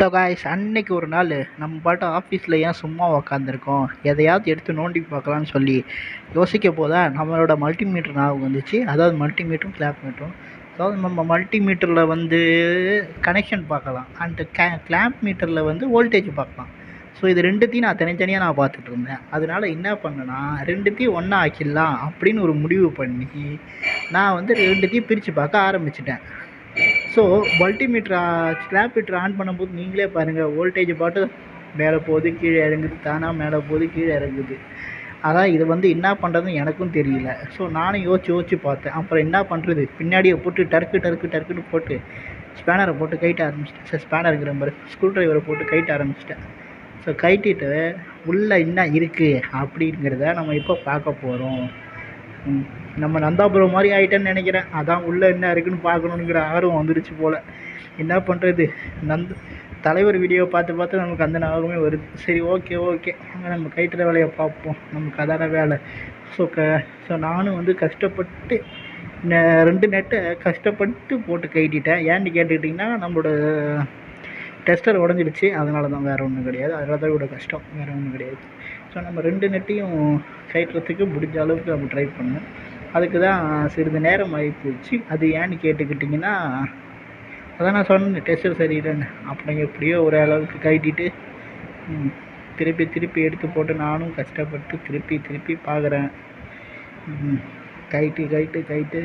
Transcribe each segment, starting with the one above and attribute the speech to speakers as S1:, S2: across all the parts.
S1: So guys, அன்னைக்கு ஒரு நாள் நம்ம பாட்டு ஆஃபீஸில் ஏன் சும்மா உக்காந்துருக்கோம், எதையாவது எடுத்து நோண்டி பார்க்கலான்னு சொல்லி யோசிக்க போதா நம்மளோட மல்டிமீட்டர் ஞாபகம் வந்துச்சு. அதாவது மல்டிமீட்டரும் கிளாப் மீட்டரும். அதாவது நம்ம மல்டிமீட்டரில் வந்து கனெக்ஷன் பார்க்கலாம், அண்ட் கிளாப் மீட்டரில் வந்து வோல்டேஜ் பார்க்கலாம். ஸோ இது ரெண்டுத்தையும் நான் தனித்தனியாக பார்த்துட்டு இருந்தேன். அதனால என்ன பண்ணேன்னா, ரெண்டுத்தையும் ஒன்றா ஆக்கிடலாம் அப்படின்னு ஒரு முடிவு பண்ணி நான் வந்து ரெண்டுத்தையும் பிரித்து பார்க்க ஆரம்பிச்சிட்டேன். ஸோ கிளாப் மீட்டர் ஆன் பண்ணும்போது நீங்களே பாருங்கள், வோல்டேஜ் பாட்டு மேலே போகுது, கீழே இறங்குது, தானாக மேலே போகுது, கீழே இறங்குது. அதான் இது வந்து என்ன பண்ணுறதுன்னு எனக்கும் தெரியல. ஸோ நானும் யோசிச்சு பார்த்தேன். அப்புறம் என்ன பண்ணுறது, பின்னாடியை போட்டு டர்க்குன்னு போட்டு ஸ்பேனரை போட்டு கைட்ட ஆரம்பிச்சிட்டேன். ஸ்பேனருங்கிற மாதிரி ஸ்க்ரூ ட்ரைவரை போட்டு கைட்ட ஆரம்பிச்சிட்டேன். ஸோ கைட்டிட்டு உள்ளே என்ன இருக்குது அப்படிங்கிறத நம்ம இப்போ பார்க்க போகிறோம். நம்ம நந்தாபுரம் மாதிரி ஆகிட்டேன்னு நினைக்கிறேன். அதான் உள்ளே என்ன இருக்குதுன்னு பார்க்கணுங்கிற ஆர்வம் வந்துடுச்சு போல். என்ன பண்ணுறது, தலைவர் வீடியோ பார்த்து நமக்கு அந்த ஞாபகமே வருது. சரி, ஓகே நம்ம கைட்டுற வேலையை பார்ப்போம், நமக்கு அதான வேலை. ஸோ நானும் வந்து கஷ்டப்பட்டு 2 நெட்டை கஷ்டப்பட்டு போட்டு கைட்டிட்டேன். ஏன்னு கேட்டுக்கிட்டிங்கன்னா, நம்மளோட டெஸ்டர் உடஞ்சிடுச்சு. அதனால தான், வேறு ஒன்றும் கிடையாது. அதனால தான் இவ்வளோ கஷ்டம், வேறு ஒன்றும் கிடையாது. ஸோ நம்ம 2 நெட்டையும் கைட்டுறதுக்கு முடிஞ்ச அளவுக்கு நம்ம ட்ரை பண்ணோம். அதுக்கு தான் சிறிது நேரம் ஆகிப்போச்சு. அது ஏன்னு கேட்டுக்கிட்டிங்கன்னா, அதான் நான் சொன்னேன் டெஸ்டர் சரியில்லைன்னு. அப்புறம் எப்படியோ ஒரு அளவுக்கு கைட்டிட்டு திருப்பி எடுத்து போட்டு நானும் கஷ்டப்பட்டு திருப்பி பார்க்குறேன். கைட்டு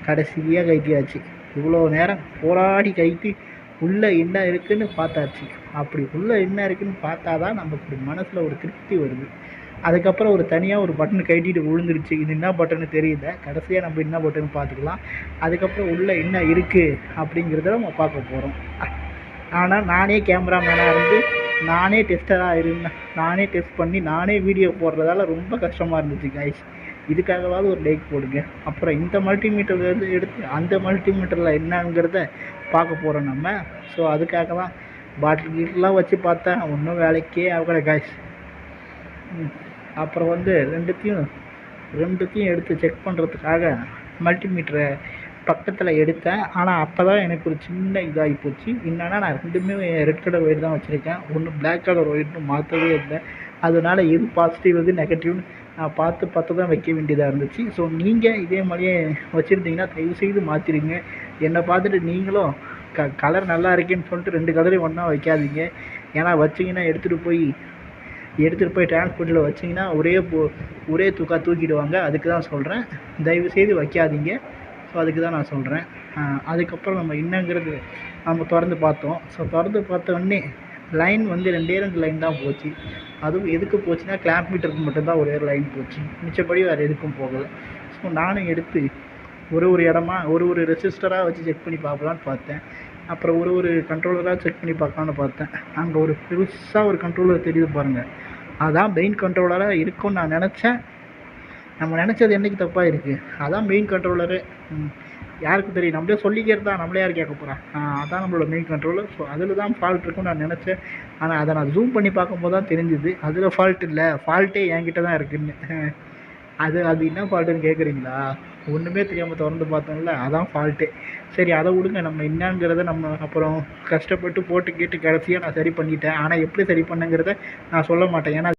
S1: கடைசியாக கைட்டியாச்சு. இவ்வளோ நேரம் போராடி கைட்டு உள்ளே என்ன இருக்குதுன்னு பார்த்தாச்சு. அப்படி உள்ளே என்ன இருக்குதுன்னு பார்த்தா தான் நமக்கு மனசில் ஒரு திருப்தி வருது. அதுக்கப்புறம் ஒரு தனியாக ஒரு பட்டன் கைட்டிட்டு விழுந்துருச்சு. இது என்ன பட்டன்னு தெரியல. கடைசியாக நம்ம என்ன பட்டன்னு பார்த்துக்கலாம். அதுக்கப்புறம் உள்ளே என்ன இருக்குது அப்படிங்கிறத நம்ம பார்க்க போகிறோம். ஆனால் நானே கேமராமேனாக இருந்து நானே டெஸ்டராக இருந்தேன். நானே டெஸ்ட் பண்ணி நானே வீடியோ போடுறதால ரொம்ப கஷ்டமாக இருந்துச்சு காய்ஸ். இதுக்காகவாவது ஒரு லைக் போடுங்க. அப்புறம் இந்த மல்டிமீட்டர்லேருந்து எடுத்து அந்த மல்டிமீட்டரில் என்னங்கிறத பார்க்க போகிறோம் நம்ம. ஸோ அதுக்காக தான் பாட்டில் கீட்டெலாம் வச்சு பார்த்தா ஒன்றும் வேலைக்கே ஆகலை காய்ஸ். அப்புறம் வந்து ரெண்டுத்தையும் எடுத்து செக் பண்ணுறதுக்காக மல்டிமீட்டரை பக்கத்தில் எடுத்தேன். ஆனால் அப்போ தான் எனக்கு ஒரு சின்ன இதாகி போச்சு. என்னென்னா, நான் ரெண்டுமே ரெட் கலர் ஒயர் தான் வச்சுருக்கேன். ஒன்று பிளாக் கலர் ஒயர்னு மாற்றவே இல்லை. அதனால் எது பாசிட்டிவ் எது நெகட்டிவ்னு நான் பார்த்து தான் வைக்க வேண்டியதாக இருந்துச்சு. ஸோ நீங்கள் இதே மாதிரியே வச்சுருந்தீங்கன்னா தயவுசெய்து மாற்றிடுங்க. என்னை பார்த்துட்டு நீங்களும் கலர் நல்லா இருக்கேன்னு சொல்லிட்டு 2 கலரையும் ஒன்றா வைக்காதீங்க. ஏன்னா வச்சிங்கன்னா எடுத்துகிட்டு போய் டிரான்ஸ்போர்ட்டில் வச்சிங்கன்னா ஒரே தூக்கிடுவாங்க. அதுக்கு தான் சொல்கிறேன், தயவுசெய்து வைக்காதீங்க. ஸோ அதுக்கு தான் நான் சொல்கிறேன். அதுக்கப்புறம் நம்ம என்னங்கிறது நம்ம திறந்து பார்த்தோம். ஸோ திறந்து பார்த்தோடனே லைன் வந்து 2 லைன் தான் போச்சு. அதுவும் எதுக்கு போச்சுன்னா, கிளாப் மீட்டருக்கு மட்டும்தான் ஒரே லைன் போச்சு. மிச்சப்படி வேறு எதுக்கும் போகலை. ஸோ நானும் எடுத்து ஒரு இடமா ஒரு ரெசிஸ்டராக வச்சு செக் பண்ணி பார்க்கலான்னு பார்த்தேன். அப்புறம் ஒரு கண்ட்ரோலராக செக் பண்ணி பார்க்கலான்னு பார்த்தேன். அங்கே ஒரு பெருசாக ஒரு கண்ட்ரோலர் தெரியுது பாருங்கள். அதான் மெயின் கண்ட்ரோலராக இருக்கும்னு நான் நினச்சேன். நம்ம நினச்சது என்றைக்கு தப்பாக இருக்குது. அதான் மெயின் கண்ட்ரோலரு. யாருக்கு தெரியும், நம்மளே சொல்லிக்கிறது தான், நம்மளே யார் கேட்க போகிறான். அதான் நம்மளோட மெயின் கண்ட்ரோலர். ஸோ அதில் தான் ஃபால்ட் இருக்குன்னு நான் நினச்சேன். ஆனால் அதை நான் ஜூம் பண்ணி பார்க்கும்போது தான் தெரிஞ்சுது அதில் ஃபால்ட் இல்லை, ஃபால்ட்டே என்கிட்ட தான் இருக்குதுன்னு. அது என்ன ஃபால்ட்டுன்னு கேட்குறீங்களா? ஒன்றுமே தெரியாமல் திறந்து பார்த்தோம்ல, அதான் ஃபால்ட்டே. சரி, அதை விடுங்க. நம்ம என்னங்கிறத நம்ம அப்புறம் கஷ்டப்பட்டு போட்டு கேட்டு கடைசியாக நான் சரி பண்ணிட்டேன். ஆனால் எப்படி சரி பண்ணேங்கிறத நான் சொல்ல மாட்டேன். ஏன்னா